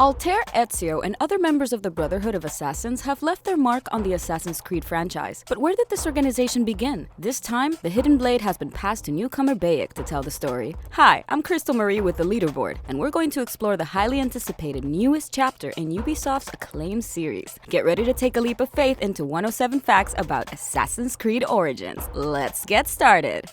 Altair, Ezio, and other members of the Brotherhood of Assassins have left their mark on the Assassin's Creed franchise. But where did this organization begin? This time, the Hidden Blade has been passed to newcomer Bayek to tell the story. Hi, I'm Cristal Marie with the Leaderboard, and we're going to explore the highly anticipated newest chapter in Ubisoft's acclaimed series. Get ready to take a leap of faith into 107 facts about Assassin's Creed Origins. Let's get started!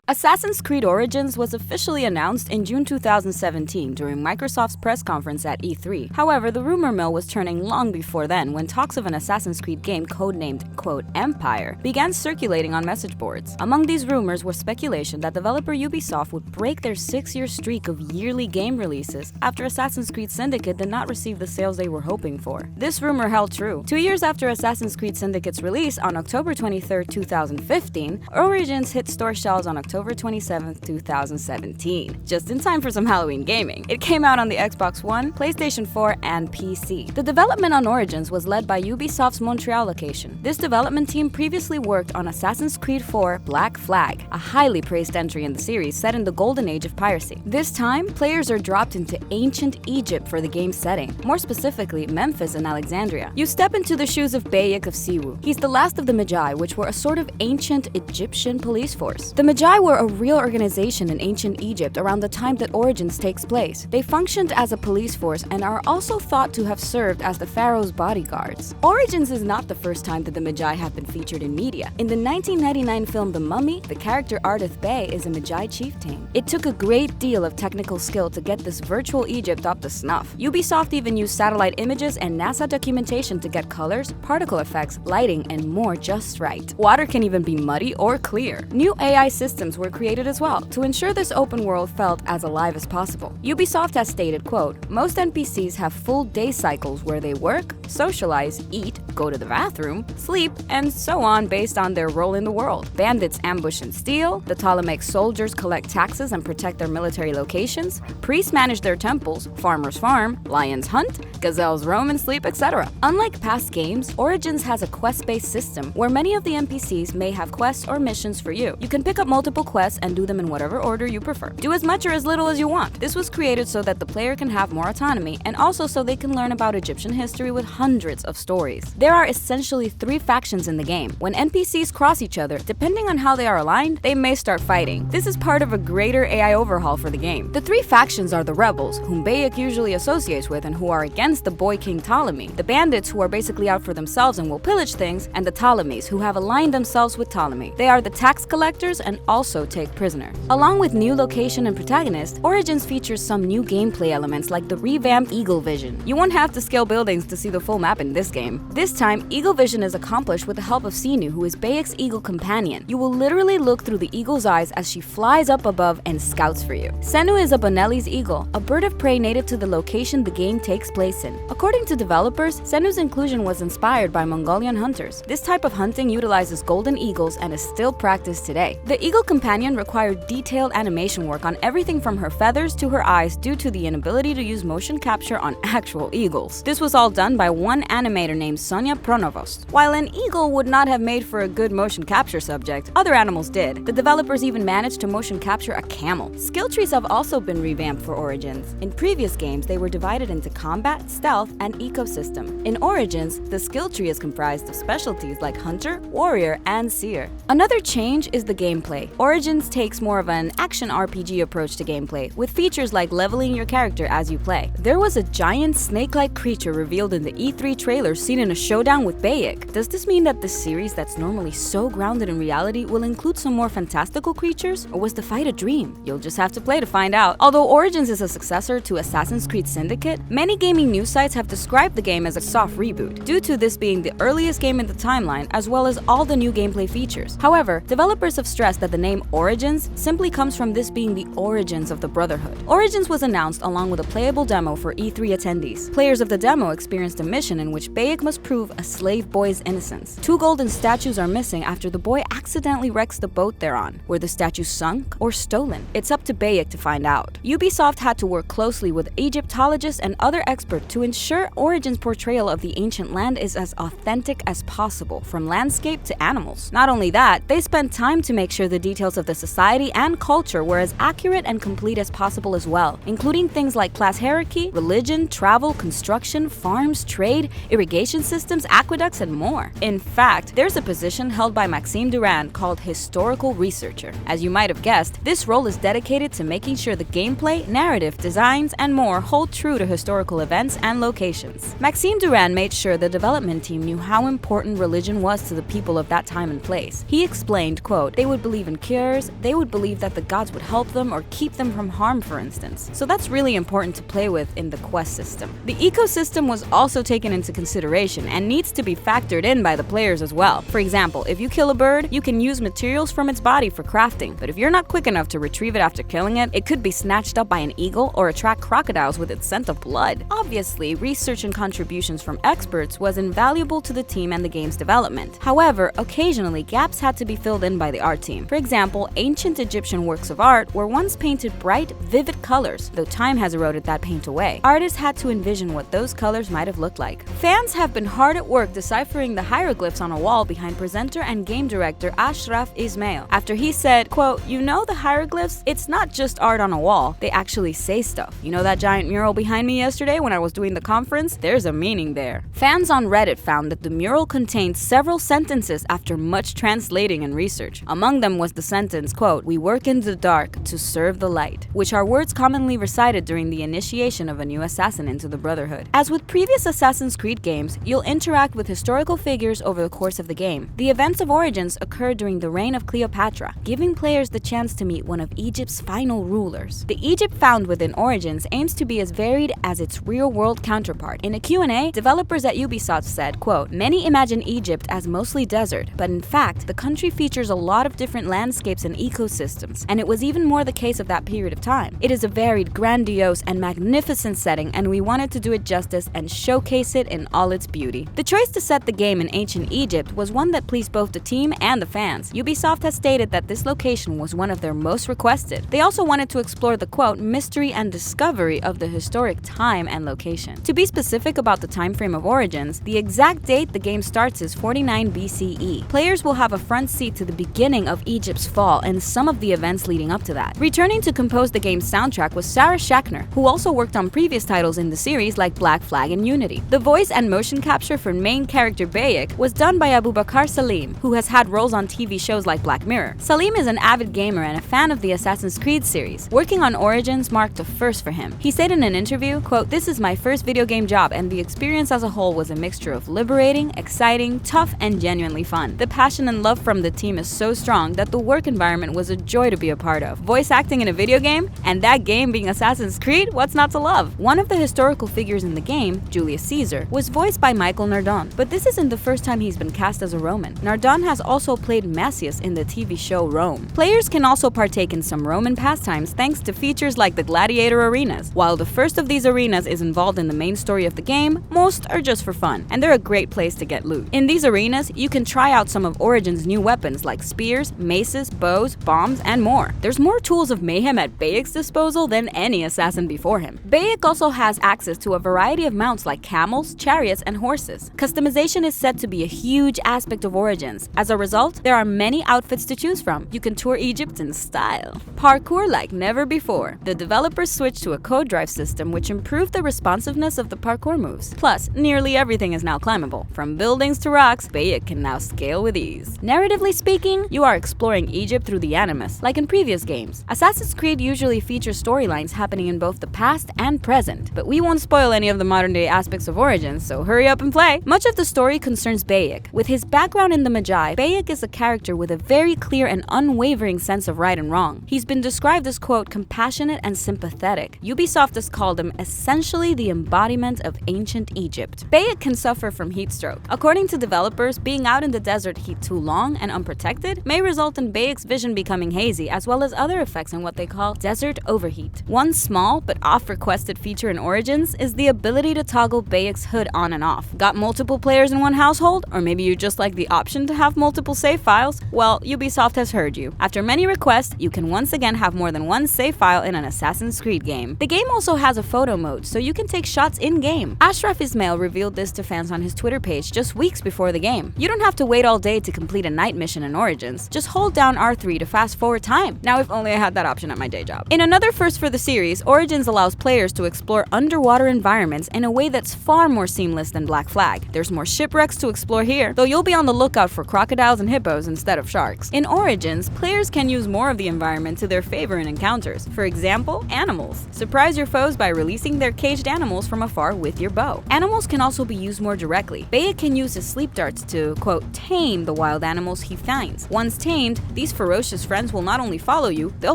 Assassin's Creed Origins was officially announced in June 2017 during Microsoft's press conference at E3. However, the rumor mill was turning long before then when talks of an Assassin's Creed game codenamed, quote, Empire began circulating on message boards. Among these rumors was speculation that developer Ubisoft would break their 6-year streak of yearly game releases after Assassin's Creed Syndicate did not receive the sales they were hoping for. This rumor held true. 2 years after Assassin's Creed Syndicate's release on October 23, 2015, Origins hit store shelves on October 27, 2017, just in time for some Halloween gaming. It came out on the Xbox One, PlayStation 4, and PC. The development on Origins was led by Ubisoft's Montreal location. This development team previously worked on Assassin's Creed 4 Black Flag, a highly praised entry in the series set in the golden age of piracy. This time, players are dropped into ancient Egypt for the game's setting, more specifically Memphis and Alexandria. You step into the shoes of Bayek of Siwu. He's the last of the Magi, which were a sort of ancient Egyptian police force. The Magi were a real organization in ancient Egypt around the time that Origins takes place. They functioned as a police force and are also thought to have served as the pharaoh's bodyguards. Origins is not the first time that the Magi have been featured in media. In the 1999 film The Mummy, the character Ardith Bey is a Magi chieftain. It took a great deal of technical skill to get this virtual Egypt up to snuff. Ubisoft even used satellite images and NASA documentation to get colors, particle effects, lighting, and more just right. Water can even be muddy or clear. New AI systems were created as well to ensure this open world felt as alive as possible. Ubisoft has stated, quote, most NPCs have full day cycles where they work, socialize, eat, go to the bathroom, sleep, and so on based on their role in the world. Bandits ambush and steal, the Ptolemaic soldiers collect taxes and protect their military locations, priests manage their temples, farmers farm, lions hunt, gazelles roam and sleep, etc. Unlike past games, Origins has a quest-based system where many of the NPCs may have quests or missions for you. You can pick up multiple quests and do them in whatever order you prefer. Do as much or as little as you want. This was created so that the player can have more autonomy and also so they can learn about Egyptian history with hundreds of stories. There are essentially 3 factions in the game. When NPCs cross each other, depending on how they are aligned, they may start fighting. This is part of a greater AI overhaul for the game. The 3 factions are the rebels, whom Bayek usually associates with and who are against the boy king Ptolemy, the bandits who are basically out for themselves and will pillage things, and the Ptolemies who have aligned themselves with Ptolemy. They are the tax collectors and also take prisoner. Along with new location and protagonist, Origins features some new gameplay elements like the revamped Eagle Vision. You won't have to scale buildings to see the full map in this game. This time, Eagle Vision is accomplished with the help of Sinu, who is Bayek's eagle companion. You will literally look through the eagle's eyes as she flies up above and scouts for you. Senu is a Bonelli's eagle, a bird of prey native to the location the game takes place in. According to developers, Senu's inclusion was inspired by Mongolian hunters. This type of hunting utilizes golden eagles and is still practiced today. The eagle companion required detailed animation work on everything from her feathers to her eyes due to the inability to use motion capture on actual eagles. This was all done by one animator named Sonia Pronovost. While an eagle would not have made for a good motion capture subject, other animals did. The developers even managed to motion capture a camel. Skill trees have also been revamped for Origins. In previous games, they were divided into combat, stealth, and ecosystem. In Origins, the skill tree is comprised of specialties like hunter, warrior, and seer. Another change is the gameplay. Origins takes more of an action RPG approach to gameplay, with features like leveling your character as you play. There was a giant snake-like creature revealed in the E3 trailer seen in a showdown with Bayek. Does this mean that this series that's normally so grounded in reality will include some more fantastical creatures, or was the fight a dream? You'll just have to play to find out. Although Origins is a successor to Assassin's Creed Syndicate, many gaming news sites have described the game as a soft reboot, due to this being the earliest game in the timeline as well as all the new gameplay features. However, developers have stressed that the name Origins simply comes from this being the origins of the Brotherhood. Origins was announced along with a playable demo for E3 attendees. Players of the demo experienced a mission in which Bayek must prove prove a slave boy's innocence. 2 golden statues are missing after the boy accidentally wrecks the boat they're on. Were the statues sunk or stolen? It's up to Bayek to find out. Ubisoft had to work closely with Egyptologists and other experts to ensure Origin's portrayal of the ancient land is as authentic as possible, from landscape to animals. Not only that, they spent time to make sure the details of the society and culture were as accurate and complete as possible as well, including things like class hierarchy, religion, travel, construction, farms, trade, irrigation systems, aqueducts, and more. In fact, there's a position held by Maxime Durand called Historical Researcher. As you might have guessed, this role is dedicated to making sure the gameplay, narrative, designs, and more hold true to historical events and locations. Maxime Durand made sure the development team knew how important religion was to the people of that time and place. He explained, quote, they would believe in cures, they would believe that the gods would help them or keep them from harm, for instance. So that's really important to play with in the quest system. The ecosystem was also taken into consideration and needs to be factored in by the players as well. For example, if you kill a bird, you can use materials from its body for crafting, but if you're not quick enough to retrieve it after killing it, it could be snatched up by an eagle or attract crocodiles with its scent of blood. Obviously, research and contributions from experts was invaluable to the team and the game's development. However, occasionally gaps had to be filled in by the art team. For example, ancient Egyptian works of art were once painted bright, vivid colors, though time has eroded that paint away. Artists had to envision what those colors might have looked like. Fans have been hard at work deciphering the hieroglyphs on a wall behind presenter and game director Ashraf Ismail, after he said, quote, you know the hieroglyphs? It's not just art on a wall, they actually say stuff. You know that giant mural behind me yesterday when I was doing the conference? There's a meaning there. Fans on Reddit found that the mural contained several sentences after much translating and research. Among them was the sentence, quote, we work in the dark to serve the light, which are words commonly recited during the initiation of a new assassin into the Brotherhood. As with previous Assassin's Creed games, you'll interact with historical figures over the course of the game. The events of Origins occurred during the reign of Cleopatra, giving players the chance to meet one of Egypt's final rulers. The Egypt found within Origins aims to be as varied as its real-world counterpart. In a Q&A, developers at Ubisoft said, quote, many imagine Egypt as mostly desert, but in fact, the country features a lot of different landscapes and ecosystems, and it was even more the case of that period of time. It is a varied, grandiose, and magnificent setting, and we wanted to do it justice and showcase it in all its beauty. The choice to set the game in ancient Egypt was one that pleased both the team and the fans. Ubisoft has stated that this location was one of their most requested. They also wanted to explore the, quote, mystery and discovery of the historic time and location. To be specific about the time frame of Origins, the exact date the game starts is 49 BCE. Players will have a front seat to the beginning of Egypt's fall and some of the events leading up to that. Returning to compose the game's soundtrack was Sarah Schachner, who also worked on previous titles in the series like Black Flag and Unity. The voice and motion capture for main character Bayek was done by Abubakar Salim, who has had roles on TV shows like Black Mirror. Salim is an avid gamer and a fan of the Assassin's Creed series. Working on Origins marked a first for him. He said in an interview, quote, this is my first video game job and the experience as a whole was a mixture of liberating, exciting, tough, and genuinely fun. The passion and love from the team is so strong that the work environment was a joy to be a part of. Voice acting in a video game, and that game being Assassin's Creed, what's not to love? One of the historical figures in the game, Julius Caesar, was voiced by Michael Nardone, but this isn't the first time he's been cast as a Roman. Nardone has also played Massius in the TV show Rome. Players can also partake in some Roman pastimes thanks to features like the gladiator arenas. While the first of these arenas is involved in the main story of the game, most are just for fun, and they're a great place to get loot. In these arenas, you can try out some of Origin's new weapons like spears, maces, bows, bombs, and more. There's more tools of mayhem at Bayek's disposal than any assassin before him. Bayek also has access to a variety of mounts like camels, chariots, and horses. Customization is said to be a huge aspect of Origins. As a result, there are many outfits to choose from. You can tour Egypt in style. Parkour like never before. The developers switched to a code drive system which improved the responsiveness of the parkour moves. Plus, nearly everything is now climbable. From buildings to rocks, Bayek can now scale with ease. Narratively speaking, you are exploring Egypt through the Animus, like in previous games. Assassin's Creed usually features storylines happening in both the past and present, but we won't spoil any of the modern-day aspects of Origins, so hurry up and play. Much of the story concerns Bayek. With his background in the Magi, Bayek is a character with a very clear and unwavering sense of right and wrong. He's been described as, quote, compassionate and sympathetic. Ubisoft has called him essentially the embodiment of ancient Egypt. Bayek can suffer from heat stroke. According to developers, being out in the desert heat too long and unprotected may result in Bayek's vision becoming hazy, as well as other effects in what they call desert overheat. One small but oft-requested feature in Origins is the ability to toggle Bayek's hood on and off. Got multiple players in one household? Or maybe you just like the option to have multiple save files? Well, Ubisoft has heard you. After many requests, you can once again have more than one save file in an Assassin's Creed game. The game also has a photo mode, so you can take shots in-game. Ashraf Ismail revealed this to fans on his Twitter page just weeks before the game. You don't have to wait all day to complete a night mission in Origins. Just hold down R3 to fast forward time. Now, if only I had that option at my day job. In another first for the series, Origins allows players to explore underwater environments in a way that's far more seamless than Black Flag. There's more shipwrecks to explore here, though you'll be on the lookout for crocodiles and hippos instead of sharks. In Origins, players can use more of the environment to their favor in encounters. For example, animals. Surprise your foes by releasing their caged animals from afar with your bow. Animals can also be used more directly. Bayek can use his sleep darts to, quote, tame the wild animals he finds. Once tamed, these ferocious friends will not only follow you, they'll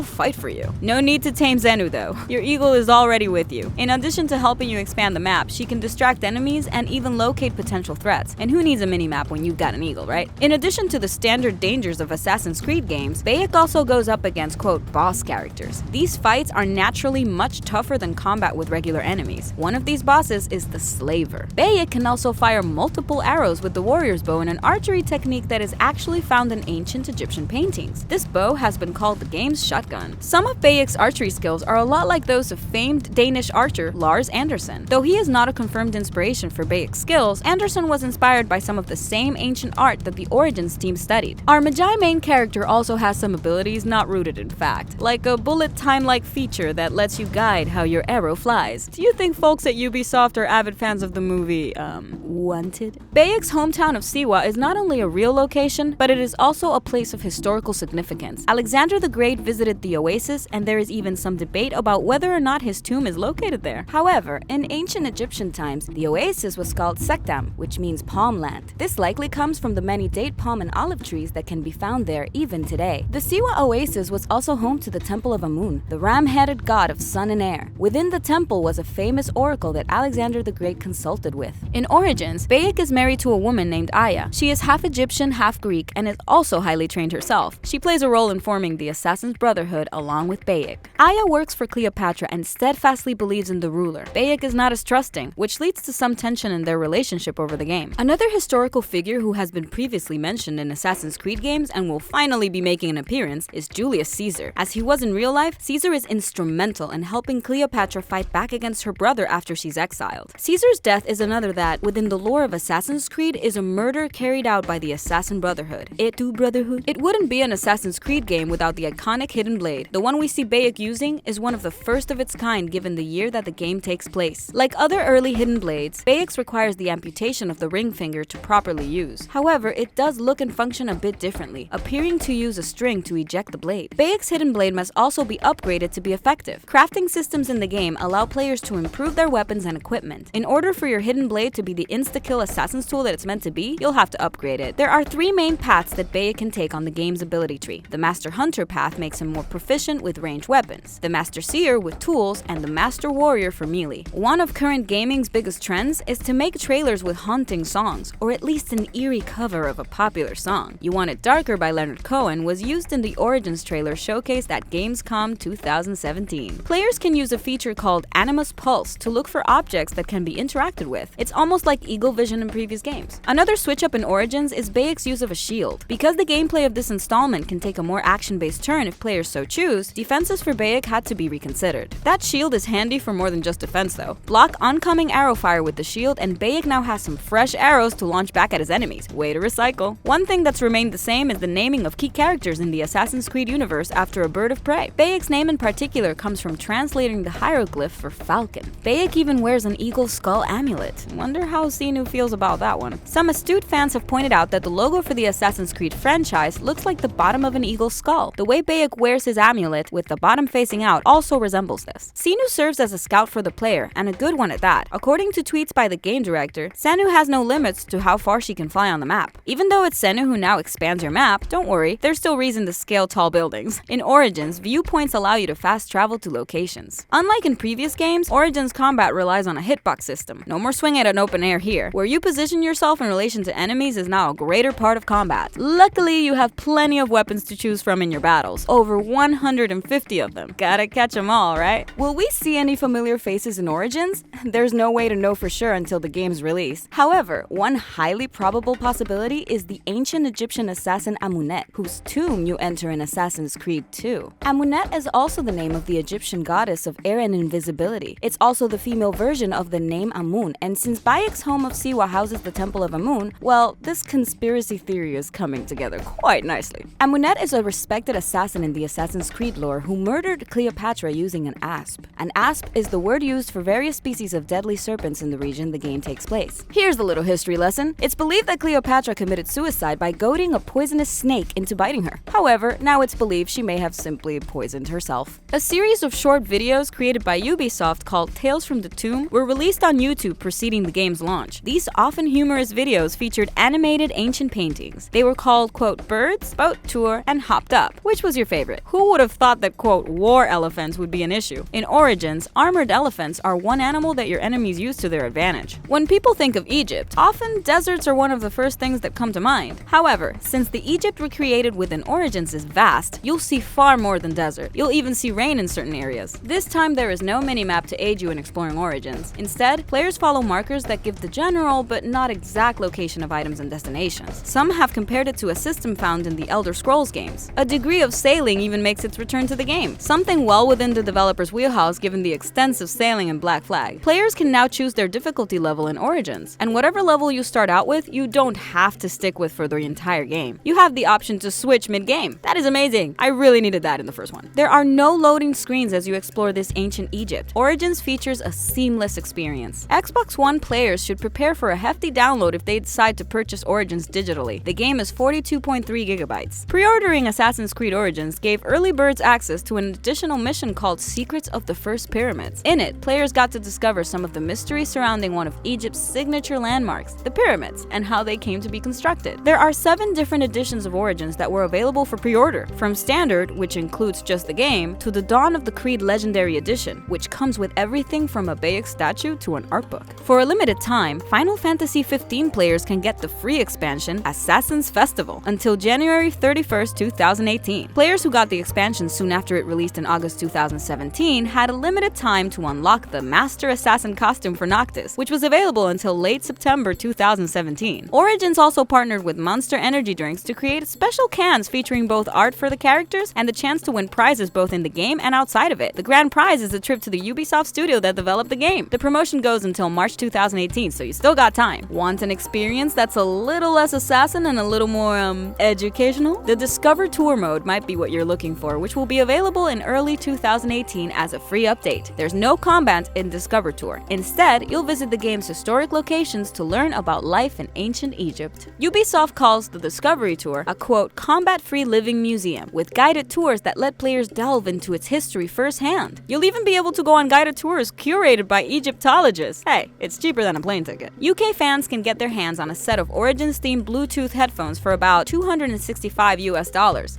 fight for you. No need to tame Zenu though. Your eagle is already with you. In addition to helping you expand the map, she can distract enemies and even locate potential threats. And who needs a mini-map when you've got an eagle, right? In addition to the standard dangers of Assassin's Creed games, Bayek also goes up against, quote, boss characters. These fights are naturally much tougher than combat with regular enemies. One of these bosses is the Slaver. Bayek can also fire multiple arrows with the warrior's bow in an archery technique that is actually found in ancient Egyptian paintings. This bow has been called the game's shotgun. Some of Bayek's archery skills are a lot like those of famed Danish archer Lars Andersen. Though he is not a confirmed inspiration for Bayek's skills, Andersen was inspired by some of the same ancient art that the Origins team studied. Our Magi main character also has some abilities not rooted in fact, like a bullet time-like feature that lets you guide how your arrow flies. Do you think folks at Ubisoft are avid fans of the movie, Wanted? Bayek's hometown of Siwa is not only a real location, but it is also a place of historical significance. Alexander the Great visited the oasis, and there is even some debate about whether or not his tomb is located there. However, in ancient Egyptian times, the oasis was called Sektam, which means palm land. This likely comes from the many date palm and olive trees that can be found there even today. The Siwa oasis was also home to the Temple of Amun, the ram-headed god of sun and air. Within the temple was a famous oracle that Alexander the Great consulted with. In Origins, Bayek is married to a woman named Aya. She is half Egyptian, half Greek, and is also highly trained herself. She plays a role in forming the Assassin's Brotherhood along with Bayek. Aya works for Cleopatra and steadfastly believes in the ruler. Bayek is not as trusting, which leads to some tension in their relationship over the game. Another historical figure who has been previously mentioned in Assassin's Creed games and will finally be making an appearance is Julius Caesar. As he was in real life, Caesar is instrumental in helping Cleopatra fight back against her brother after she's exiled. Caesar's death is another that, within the lore of Assassin's Creed, is a murder carried out by the Assassin Brotherhood. Brotherhood? It wouldn't be an Assassin's Creed game without the iconic hidden blade. The one we see Bayek using is one of the first of its kind given the year that the game takes place. Like other early hidden blades, Bayek's requires the amputation of the ring finger to properly use. However, it does look and function a bit differently, appearing to use a string to eject the blade. Bayek's hidden blade must also be upgraded to be effective. Crafting systems in the game allow players to improve their weapons and equipment. In order for your hidden blade to be the insta-kill assassin's tool that it's meant to be, you'll have to upgrade it. There are three main paths that Bayek can take on the game's ability tree. The Master Hunter path makes him more proficient with ranged weapons, the Master Seer with tools, and the Master Warrior for melee. One of current gaming's biggest trends is to make trailers with haunting songs, or at least an eerie cover of a popular song. You Want It Darker by Leonard Cohen was used in the Origins trailer showcased at Gamescom 2017. Players can use a feature called Animus Pulse to look for objects that can be interacted with. It's almost like Eagle Vision in previous games. Another switch up in Origins is Bayek's use of a shield. Because the gameplay of this installment can take a more action-based turn if players so choose, defenses for Bayek had to be reconsidered. That shield is handy for more than just defense though. Block oncoming arrow fire with the shield and Bayek now has some fresh arrows to launch back at his enemies. Way to recycle. One thing that's remained the same is the naming of key characters in the Assassin's Creed universe after a bird of prey. Bayek's name in particular comes from translating the hieroglyph for falcon. Bayek even wears an eagle skull amulet. Wonder how Xenu feels about that one. Some astute fans have pointed out that the logo for the Assassin's Creed franchise looks like the bottom of an eagle's skull. The way Bayek wears his amulet, with the bottom facing out, also resembles this. Xenu serves as a scout for the player, and a good one at that. According to tweets by the game director, Xenu has no limits to how far she can fly on the map. Even though it's Xenu who now expands your map, don't worry, there's still reason to scale tall buildings. In Origins, viewpoints allow you to fast travel to locations. Unlike in previous games, Origins combat relies on a hitbox system. No more swing at an open air here. Where you position yourself in relation to enemies is now a greater part of combat. Luckily, you have plenty of weapons to choose from in your battles. Over 150 of them. Gotta catch them all, right? Will we see any familiar faces in Origins? There's no way to know for sure until the game's game's release. However, one highly probable possibility is the ancient Egyptian assassin Amunet, whose tomb you enter in Assassin's Creed 2. Amunet is also the name of the Egyptian goddess of air and invisibility. It's also the female version of the name Amun, and since Bayek's home of Siwa houses the Temple of Amun, well, this conspiracy theory is coming together quite nicely. Amunet is a respected assassin in the Assassin's Creed lore who murdered Cleopatra using an asp. An asp is the word used for various species of deadly serpents in the region the game takes place. Here's a little history lesson. It's believed that Cleopatra committed suicide by goading a poisonous snake into biting her. However, now it's believed she may have simply poisoned herself. A series of short videos created by Ubisoft called Tales from the Tomb were released on YouTube preceding the game's launch. These often humorous videos featured animated ancient paintings. They were called, quote, Birds, Boat Tour, and Hopped Up. Which was your favorite? Who would have thought that, quote, war elephants would be an issue? In Origins, armored elephants are one animal that your enemies use to their advantage. When people think of Egypt, often deserts are one of the first things that come to mind. However, since the Egypt recreated within Origins is vast, you'll see far more than desert. You'll even see rain in certain areas. This time there is no minimap to aid you in exploring Origins. Instead, players follow markers that give the general but not exact location of items and destinations. Some have compared it to a system found in the Elder Scrolls games. A degree of sailing even makes its return to the game, something well within the developer's wheelhouse given the extensive sailing in Black Flag. Players can now choose their difficulty level in Origins, and whatever level you start out with, you don't have to stick with for the entire game. You have the option to switch mid-game. That is amazing. I really needed that in the first one. There are no loading screens as you explore this ancient Egypt. Origins features a seamless experience. Xbox One players should prepare for a hefty download if they decide to purchase Origins digitally. The game is 42.3 gigabytes. Pre-ordering Assassin's Creed Origins gave early birds access to an additional mission called Secrets of the First Pyramids. In it, players got to discover some of the mystery surrounding one of Egypt's signature landmarks, the pyramids, and how they came to be constructed. There are 7 different editions of Origins that were available for pre-order, from Standard, which includes just the game, to the Dawn of the Creed Legendary Edition, which comes with everything from a Bayek statue to an art book. For a limited time, Final Fantasy XV players can get the free expansion Assassin's Festival until January 31st, 2018. Players who got the expansion soon after it released in August 2017 had a limited time to unlock the Master Assassin costume for Noctis, which was available until late September 2017. Origins also partnered with Monster Energy drinks to create special cans featuring both art for the characters and the chance to win prizes both in the game and outside of it. The grand prize is a trip to the Ubisoft studio that developed the game. The promotion goes until March 2018, so you still got time. Want an experience that's a little less assassin and a little more, educational? The Discover Tour mode might be what you're looking for, which will be available in early 2018 as a free update. There's no combat in Discover Tour. Instead, you'll visit the game's historic locations to learn about life in ancient Egypt. Ubisoft calls the Discovery Tour a, quote, combat-free living museum, with guided tours that let players delve into its history firsthand. You'll even be able to go on guided tours curated by Egyptologists. Hey, it's cheaper than a plane ticket. UK fans can get their hands on a set of Origins-themed Bluetooth headphones for about $265 US.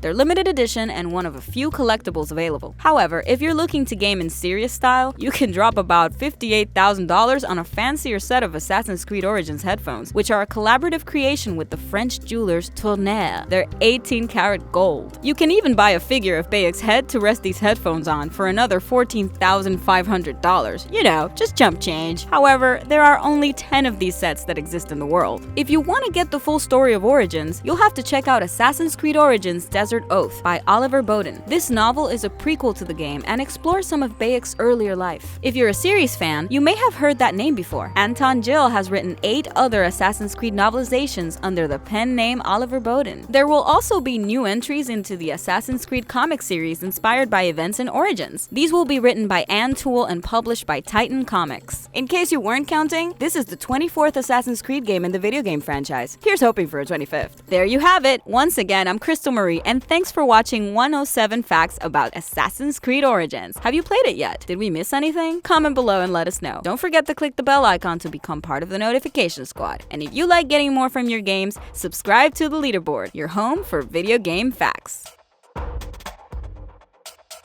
They're limited edition and one of a few collectibles available. However, if you're looking to game in serious style, you can drop about $58,000 on a fancier set of Assassin's Creed Origins headphones, which are a collaborative creation with the French jewelers Tournaire. They're 18-karat gold. You can even buy a figure of Bayek's head to rest these headphones on for another $14,500. You know, just chump change. However, there are only 10 of these sets that exist in the world. If you want to get the full story of Origins, you'll have to check out Assassin's Creed Origins Desert Oath by Oliver Bowden. This novel is a prequel to the game and explores some of Bayek's earlier life. If you're a series fan, you may have heard that name before. Anton Gill has written 8 other Assassin's Creed novelizations under the pen name Oliver Bowden. There will also be new entries into the Assassin's Creed comic series inspired by events in Origins. These will be written by Ann Toole and published by Titan Comics. In case you weren't counting, this is the 24th Assassin's Creed game in the video game franchise. Here's hoping for a 25th. There you have it. Once again, I'm Cristal Marie, and thanks for watching 107 Facts about Assassin's Creed Origins. Have you played it yet? Did we miss anything? Comment below and let us know. Don't forget to click the bell icon to become part of the notification squad. And if you like getting more from your games, subscribe to the Leaderboard, your home for video game facts.